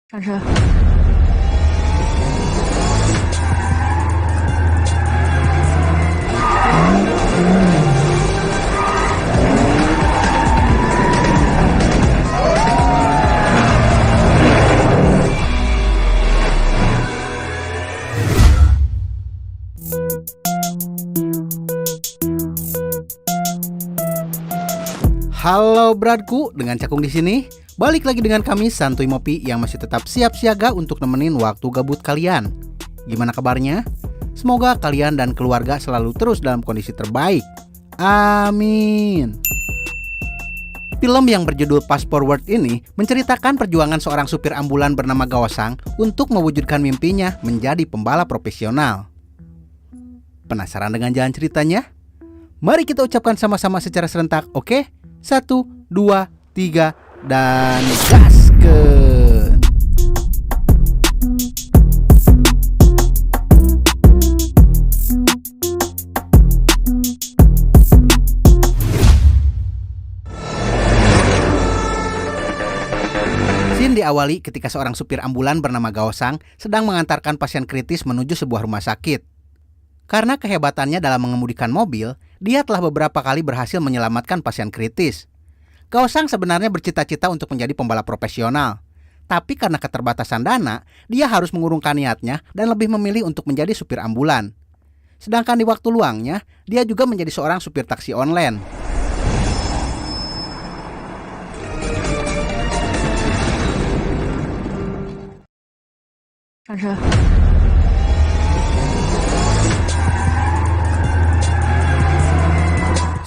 上车。Halo bradku, dengan Cakung di sini. Balik lagi dengan kami Santuy Mopi yang masih tetap siap siaga untuk nemenin waktu gabut kalian. Gimana kabarnya? Semoga kalian dan keluarga selalu terus dalam kondisi terbaik. Amin. Film yang berjudul Fast Forward ini menceritakan perjuangan seorang supir ambulan bernama Gawasang untuk mewujudkan mimpinya menjadi pembalap profesional. Penasaran dengan jalan ceritanya? Mari kita ucapkan sama-sama secara serentak, oke? 1, 2, 3, dan gaskeun! Scene diawali ketika seorang supir ambulan bernama Gawasang sedang mengantarkan pasien kritis menuju sebuah rumah sakit. Karena kehebatannya dalam mengemudikan mobil, dia telah beberapa kali berhasil menyelamatkan pasien kritis. Gawasang sebenarnya bercita-cita untuk menjadi pembalap profesional. Tapi karena keterbatasan dana, dia harus mengurungkan niatnya dan lebih memilih untuk menjadi supir ambulan. Sedangkan di waktu luangnya, dia juga menjadi seorang supir taksi online. Sang车。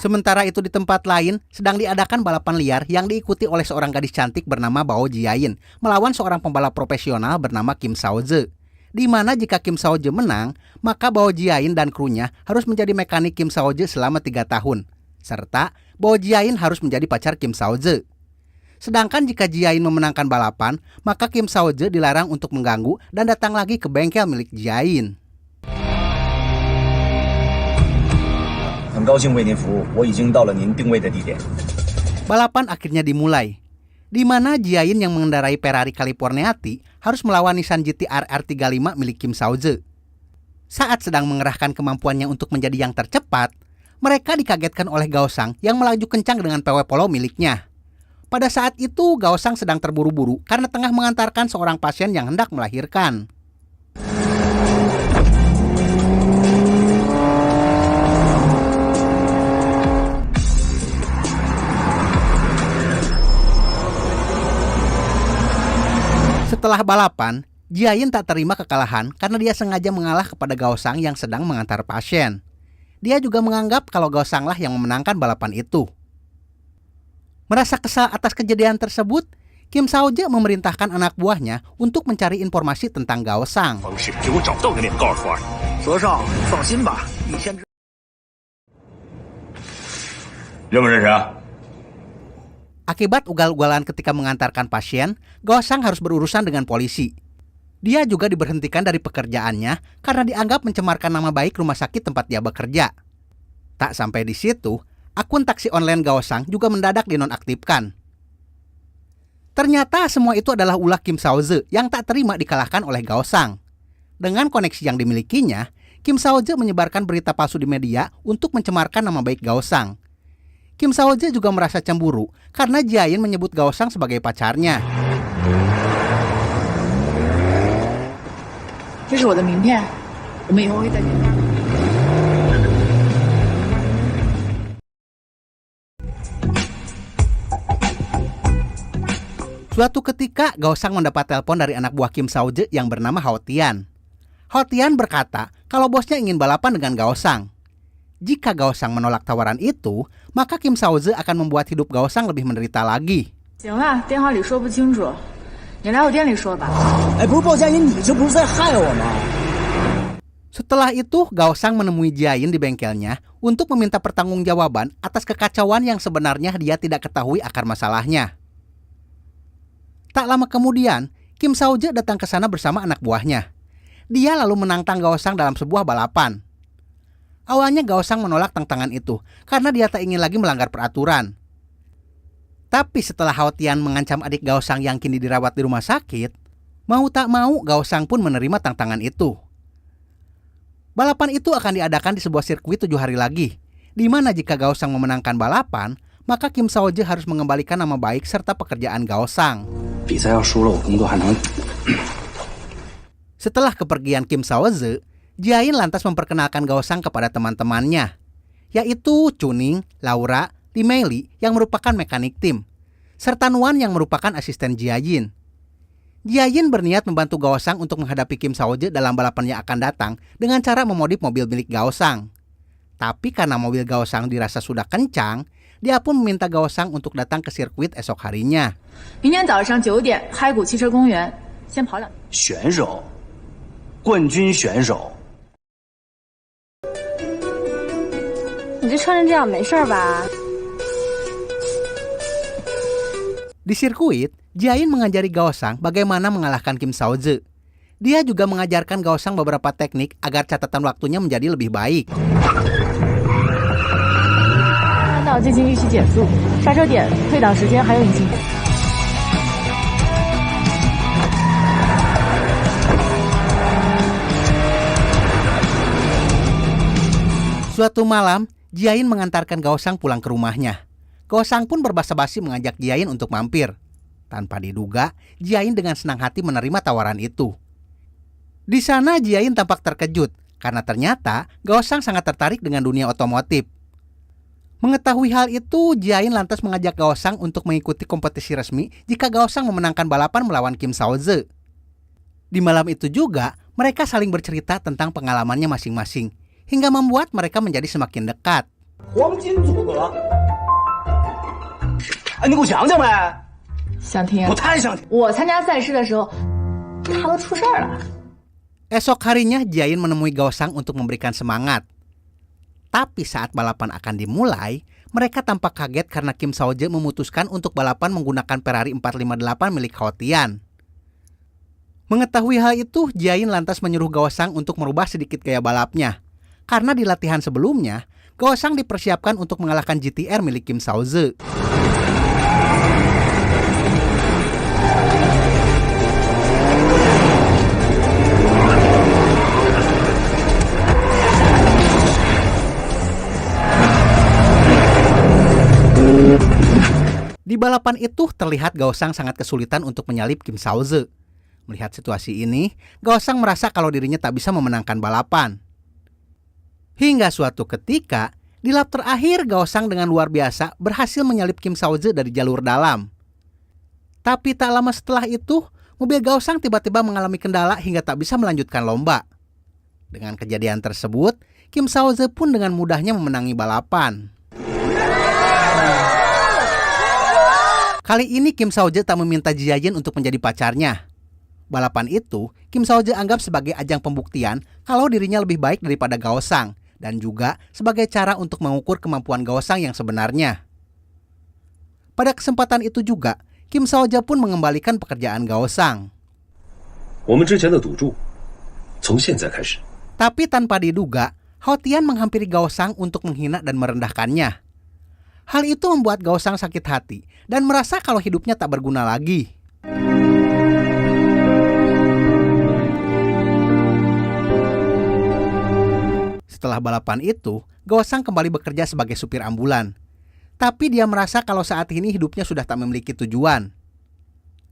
Sementara itu di tempat lain sedang diadakan balapan liar yang diikuti oleh seorang gadis cantik bernama Bao Jiayin melawan seorang pembalap profesional bernama Kim Shaoze. Di mana jika Kim Shaoze menang, maka Bao Jiayin dan krunya harus menjadi mekanik Kim Shaoze selama 3 tahun. Serta Bao Jiayin harus menjadi pacar Kim Shaoze. Sedangkan jika Jiayin memenangkan balapan, maka Kim Shaoze dilarang untuk mengganggu dan datang lagi ke bengkel milik Jiayin. 很高兴为您服务，我已经到了您定位的地点。 Balapan akhirnya dimulai, di mana Jiayin yang mengendarai Ferrari Californiati harus melawan Nissan GT-R R35 milik Kim Shaoze. Saat sedang mengerahkan kemampuannya untuk menjadi yang tercepat, mereka dikagetkan oleh Gawasang yang melaju kencang dengan PW Polo miliknya. Pada saat itu, Gawasang sedang terburu-buru karena tengah mengantarkan seorang pasien yang hendak melahirkan. Setelah balapan, Jiayin tak terima kekalahan karena dia sengaja mengalah kepada Gawasang yang sedang mengantar pasien. Dia juga menganggap kalau Gawasanglah yang memenangkan balapan itu. Merasa kesal atas kejadian tersebut, Kim Shaoze memerintahkan anak buahnya untuk mencari informasi tentang Gawasang. 方式给我找到那辆高尔夫 R。 和尚，放心吧，一天之。认不认识啊？ Akibat ugal-ugalan ketika mengantarkan pasien, Gawasang harus berurusan dengan polisi. Dia juga diberhentikan dari pekerjaannya karena dianggap mencemarkan nama baik rumah sakit tempat dia bekerja. Tak sampai di situ, akun taksi online Gawasang juga mendadak dinonaktifkan. Ternyata semua itu adalah ulah Kim Shaoze yang tak terima dikalahkan oleh Gawasang. Dengan koneksi yang dimilikinya, Kim Shaoze menyebarkan berita palsu di media untuk mencemarkan nama baik Gawasang. Kim Shaoze juga merasa cemburu karena Jiayin menyebut Gawasang sebagai pacarnya. 这是我的名片，我们以后会再见面。 Suatu ketika, Gawasang mendapat telepon dari anak buah Kim Shaoze yang bernama Hao Tian. Hao Tian berkata kalau bosnya ingin balapan dengan Gawasang. Jika Gawasang menolak tawaran itu, maka Kim Shaoze akan membuat hidup Gawasang lebih menderita lagi. 行了，电话里说不清楚，你来我店里说吧。哎，不是鲍佳音，你这不是在害我吗？ Setelah itu, Gawasang menemui Jiayin di bengkelnya untuk meminta pertanggungjawaban atas kekacauan yang sebenarnya dia tidak ketahui akar masalahnya. Tak lama kemudian, Kim Shaoze datang ke sana bersama anak buahnya. Dia lalu menantang Gawasang dalam sebuah balapan. Awalnya Gawasang menolak tantangan itu karena dia tak ingin lagi melanggar peraturan. Tapi setelah Hao Tian mengancam adik Gawasang yang kini dirawat di rumah sakit, Mau tak mau, Gao Shang pun menerima tantangan itu. Balapan itu akan diadakan di sebuah sirkuit 7 hari lagi, di mana jika Gao Shang memenangkan balapan, maka Kim Sao-je harus mengembalikan nama baik serta pekerjaan Gao Shang. Setelah kepergian Kim Sao-je, Jia-in lantas memperkenalkan Gao Shang kepada teman-temannya, yaitu Chuning, Laura, Li Meili yang merupakan mekanik tim, serta Nuan yang merupakan asisten Jia-in. Jia-in berniat membantu Gao Shang untuk menghadapi Kim Sao-je dalam balapan yang akan datang dengan cara memodif mobil milik Gao Shang. Tapi karena mobil Gao Shang dirasa sudah kencang, dia pun meminta Gao Shang untuk datang ke sirkuit esok harinya. 明天早上9点，嗨谷汽车公园，先跑2。选手，冠军选手。你这穿成这样没事吧？ Di sirkuit, Jia-in mengajari Gao Shang bagaimana mengalahkan Kim Sao-je. Dia juga mengajarkan Gao Shang beberapa teknik agar catatan waktunya menjadi lebih baik. 看到进行预期减速，刹车点、退档时间还有引擎。 Suatu malam, Jia-in mengantarkan Gao Shang pulang ke rumahnya. Gao Shang pun berbasa-basi mengajak Jia-in untuk mampir. Tanpa diduga, Jia-in dengan senang hati menerima tawaran itu. Di sana Jia-in tampak terkejut karena ternyata Gao Shang sangat tertarik dengan dunia otomotif. Mengetahui hal itu, Jia-in lantas mengajak Gao Shang untuk mengikuti kompetisi resmi jika Gao Shang memenangkan balapan melawan Kim Sao-je. Di malam itu juga, mereka saling bercerita tentang pengalamannya masing-masing, hingga membuat mereka menjadi semakin dekat. 黄金组合，哎，你给我讲讲呗。想听？我太想听。我参加赛事的时候，他都出事儿了。 Esok harinya Jia-in menemui Gao Shang untuk memberikan semangat. Tapi saat balapan akan dimulai, mereka tampak kaget karena Kim Sao-je memutuskan untuk balapan menggunakan Ferrari 458 milik Hotian. Mengetahui hal itu, Jia-in lantas menyuruh Gao Shang untuk merubah sedikit gaya balapnya. Karena di latihan sebelumnya, Gao Shang dipersiapkan untuk mengalahkan GTR milik Kim Sao-je. Di balapan itu terlihat Gao Shang sangat kesulitan untuk menyalip Kim Sao-je. Melihat situasi ini, Gao Shang merasa kalau dirinya tak bisa memenangkan balapan. Hingga suatu ketika, di lap terakhir Gao Shang dengan luar biasa berhasil menyalip Kim Sao-je dari jalur dalam. Tapi tak lama setelah itu, mobil Gao Shang tiba-tiba mengalami kendala hingga tak bisa melanjutkan lomba. Dengan kejadian tersebut, Kim Sao-je pun dengan mudahnya memenangi balapan. Kali ini Kim Sao-je tak meminta Jia-in untuk menjadi pacarnya. Balapan itu, Kim Sao-je anggap sebagai ajang pembuktian kalau dirinya lebih baik daripada Gao Shang, dan juga sebagai cara untuk mengukur kemampuan Gao Shang yang sebenarnya. Pada kesempatan itu juga, Kim Sao-je pun mengembalikan pekerjaan Gao Shang. Tapi tanpa diduga, Hotian menghampiri Gao Shang untuk menghina dan merendahkannya. Hal itu membuat Gao Shang sakit hati dan merasa kalau hidupnya tak berguna lagi. Setelah balapan itu, Gao Shang kembali bekerja sebagai supir ambulan. Tapi dia merasa kalau saat ini hidupnya sudah tak memiliki tujuan.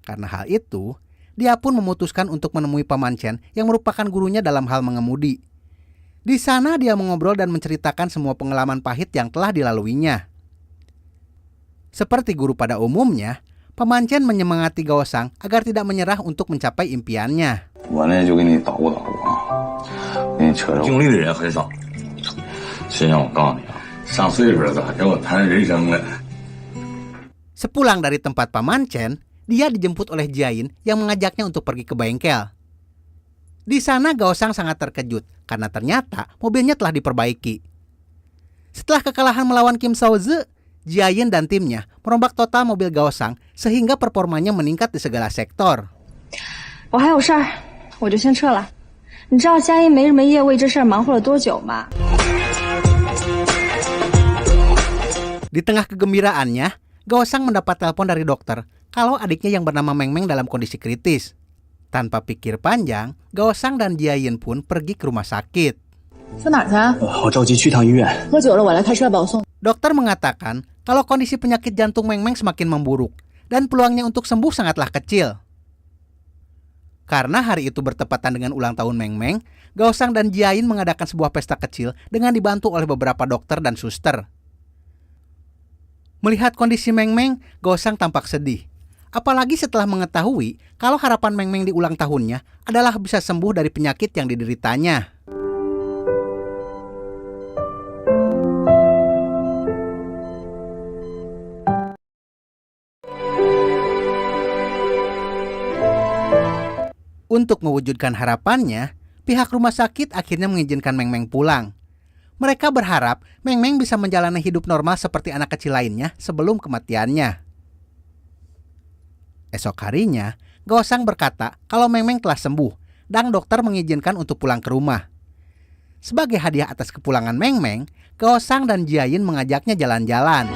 Karena hal itu, dia pun memutuskan untuk menemui Paman Chen yang merupakan gurunya dalam hal mengemudi. Di sana dia mengobrol dan menceritakan semua pengalaman pahit yang telah dilaluinya. Seperti guru pada umumnya, Paman Chen menyemangati Gao Shang agar tidak menyerah untuk mencapai impiannya. Sepulang dari tempat Paman Chen, dia dijemput oleh Jia-in yang mengajaknya untuk pergi ke bengkel. Di sana Gao Shang sangat terkejut karena ternyata mobilnya telah diperbaiki. Setelah kekalahan melawan Kim Sao-je, Jia-in dan timnya merombak total mobil Gao Shang sehingga performanya meningkat di segala sektor. 我还有事儿，我就先撤了。你知道佳音没日没夜为这事儿忙活了多久吗？ Di tengah kegembiraannya, Gao Shang mendapat telepon dari dokter kalau adiknya yang bernama Meng Meng dalam kondisi kritis. Tanpa pikir panjang, Gaosang dan Jiayin pun pergi ke rumah sakit. 上哪儿去啊？我着急去趟医院。喝酒了，我来开车把我送。 Dokter mengatakan kalau kondisi penyakit jantung Meng Meng semakin memburuk dan peluangnya untuk sembuh sangatlah kecil. Karena hari itu bertepatan dengan ulang tahun Meng Meng, Gaosang dan Jiayin mengadakan sebuah pesta kecil dengan dibantu oleh beberapa dokter dan suster. Melihat kondisi Meng Meng, Gaosang tampak sedih. Apalagi setelah mengetahui kalau harapan Meng Meng di ulang tahunnya adalah bisa sembuh dari penyakit yang dideritanya. Untuk mewujudkan harapannya, pihak rumah sakit akhirnya mengizinkan Meng Meng pulang. Mereka berharap Meng Meng bisa menjalani hidup normal seperti anak kecil lainnya sebelum kematiannya. Esok harinya, Gaosang berkata kalau Meng Meng telah sembuh dan dokter mengizinkan untuk pulang ke rumah. Sebagai hadiah atas kepulangan Meng Meng, Gaosang dan Jiayin mengajaknya jalan-jalan.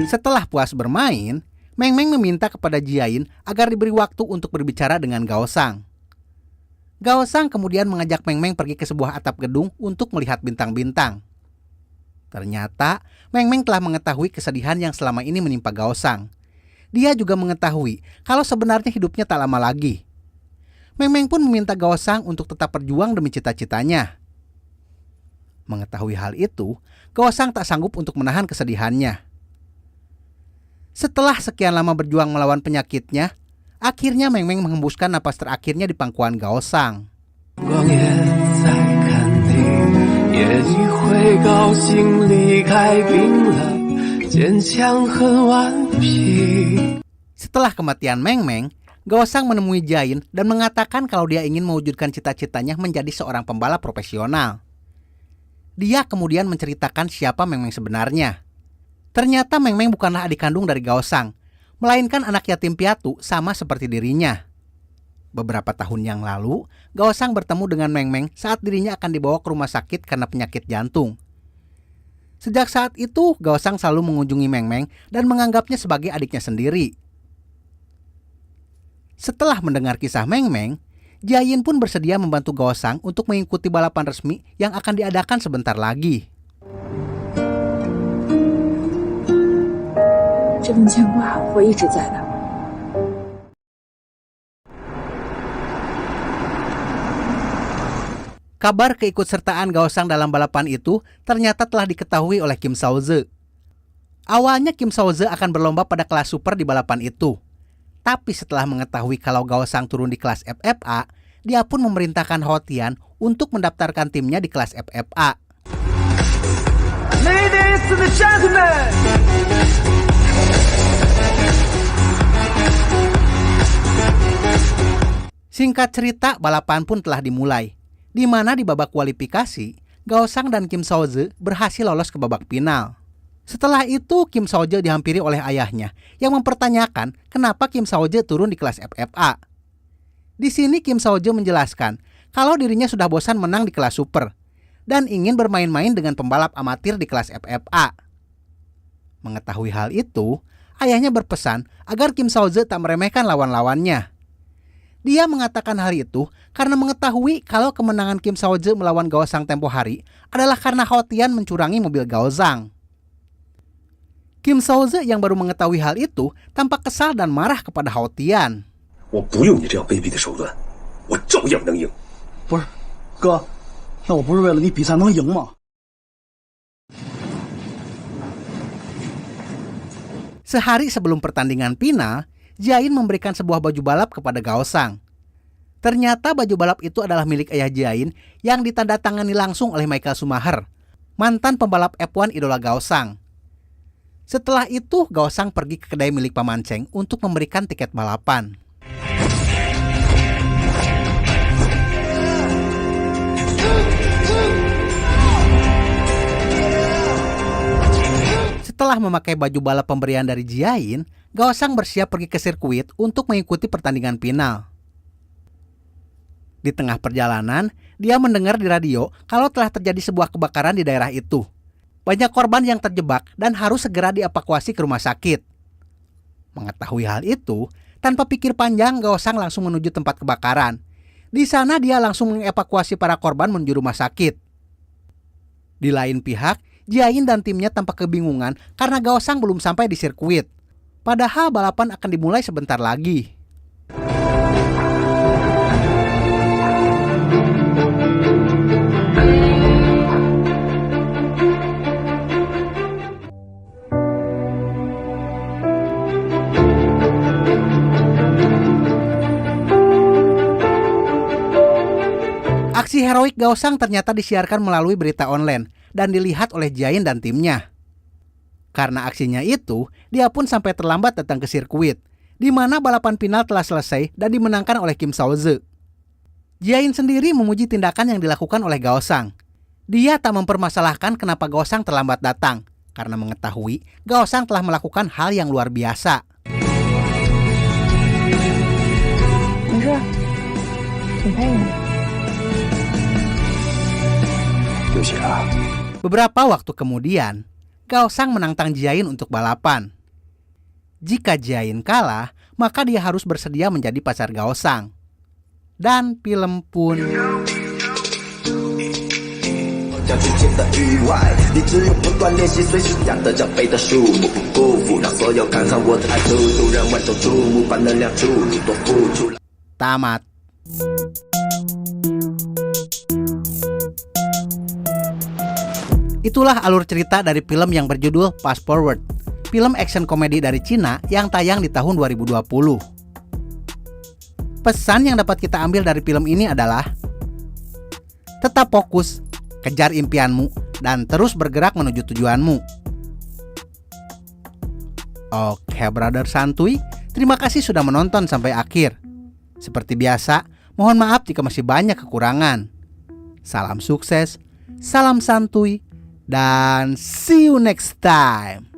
Setelah puas bermain, Meng Meng meminta kepada Jiayin agar diberi waktu untuk berbicara dengan Gaosang. Gaosang kemudian mengajak Meng Meng pergi ke sebuah atap gedung untuk melihat bintang-bintang. Ternyata Meng Meng telah mengetahui kesedihan yang selama ini menimpa Gaosang. Dia juga mengetahui kalau sebenarnya hidupnya tak lama lagi. Meng Meng pun meminta Gaosang untuk tetap berjuang demi cita-citanya. Mengetahui hal itu, Gaosang tak sanggup untuk menahan kesedihannya. Setelah sekian lama berjuang melawan penyakitnya, akhirnya Meng Meng menghembuskan napas terakhirnya di pangkuan Gaosang. Setelah kematian Meng Meng, Gaosang menemui Jiayin dan mengatakan kalau dia ingin mewujudkan cita-citanya menjadi seorang pembalap profesional. Dia kemudian menceritakan siapa Meng Meng sebenarnya. Ternyata Meng Meng bukanlah adik kandung dari Gaosang, melainkan anak yatim piatu sama seperti dirinya. Beberapa tahun yang lalu, Gaosang bertemu dengan Meng Meng saat dirinya akan dibawa ke rumah sakit karena penyakit jantung. Sejak saat itu, Gaosang selalu mengunjungi Meng Meng dan menganggapnya sebagai adiknya sendiri. Setelah mendengar kisah Meng Meng, Jiayin pun bersedia membantu Gaosang untuk mengikuti balapan resmi yang akan diadakan sebentar lagi. Kabar keikutsertaan Gaosang dalam balapan itu ternyata telah diketahui oleh Kim Saoze. Awalnya Kim Saoze akan berlomba pada kelas super di balapan itu. Tapi setelah mengetahui kalau Gaosang turun di kelas FFA, dia pun memerintahkan Hao Tian untuk mendaftarkan timnya di kelas FFA. Ladies and gentlemen, singkat cerita, balapan pun telah dimulai, di mana di babak kualifikasi, Gaosang dan Kim Saoze berhasil lolos ke babak final. Setelah itu, Kim Saoze dihampiri oleh ayahnya yang mempertanyakan kenapa Kim Saoze turun di kelas FFA. Di sini Kim Saoze menjelaskan kalau dirinya sudah bosan menang di kelas super dan ingin bermain-main dengan pembalap amatir di kelas FFA. Mengetahui hal itu, ayahnya berpesan agar Kim Saoze tak meremehkan lawan-lawannya. Dia mengatakan hal itu karena mengetahui kalau kemenangan Kim Saoze melawan Gaosang tempo hari adalah karena Hao Tian mencurangi mobil Gaosang. Kim Saoze yang baru mengetahui hal itu tampak kesal dan marah kepada Hao Tian. Sehari sebelum pertandingan final, Jiayin memberikan sebuah baju balap kepada Gaosang. Ternyata baju balap itu adalah milik ayah Jiayin yang ditandatangani langsung oleh Michael Schumacher, mantan pembalap F1 idola Gaosang. Setelah itu, Gaosang pergi ke kedai milik Paman Cheng untuk memberikan tiket balapan. Setelah memakai baju balap pemberian dari Jiayin, Gaosang bersiap pergi ke sirkuit untuk mengikuti pertandingan final. Di tengah perjalanan, dia mendengar di radio kalau telah terjadi sebuah kebakaran di daerah itu. Banyak korban yang terjebak dan harus segera dievakuasi ke rumah sakit. Mengetahui hal itu, tanpa pikir panjang, Gaosang langsung menuju tempat kebakaran. Di sana dia langsung mengevakuasi para korban menuju rumah sakit. Di lain pihak, Jiayin dan timnya tampak kebingungan karena Gaosang belum sampai di sirkuit. Padahal balapan akan dimulai sebentar lagi. Aksi heroik Gaosang ternyata disiarkan melalui berita online dan dilihat oleh Jiayin dan timnya. Karena aksinya itu, dia pun sampai terlambat datang ke sirkuit, di mana balapan final telah selesai dan dimenangkan oleh Kim Sao-ze. Jiayin sendiri memuji tindakan yang dilakukan oleh Gaosang. Dia tak mempermasalahkan kenapa Gaosang terlambat datang, karena mengetahui Gaosang telah melakukan hal yang luar biasa. 没事，挺配你。 对不起啊。 Beberapa waktu kemudian, Gaosang menantang Jiayin untuk balapan. Jika Jiayin kalah, maka dia harus bersedia menjadi pacar Gaosang. Dan film pun... 将之前的意外，你只有不断练习，随时讲的奖杯的数目不辜负，让所有看上我的爱徒突然万众瞩目，把能量注入，多付出了。 tamat. Itulah alur cerita dari film yang berjudul Fast Forward, film action komedi dari Cina yang tayang di tahun 2020. Pesan yang dapat kita ambil dari film ini adalah tetap fokus, kejar impianmu, dan terus bergerak menuju tujuanmu. Oke, brother santuy, terima kasih sudah menonton sampai akhir. Seperti biasa, mohon maaf jika masih banyak kekurangan. Salam sukses, salam santuy, dan see you next time.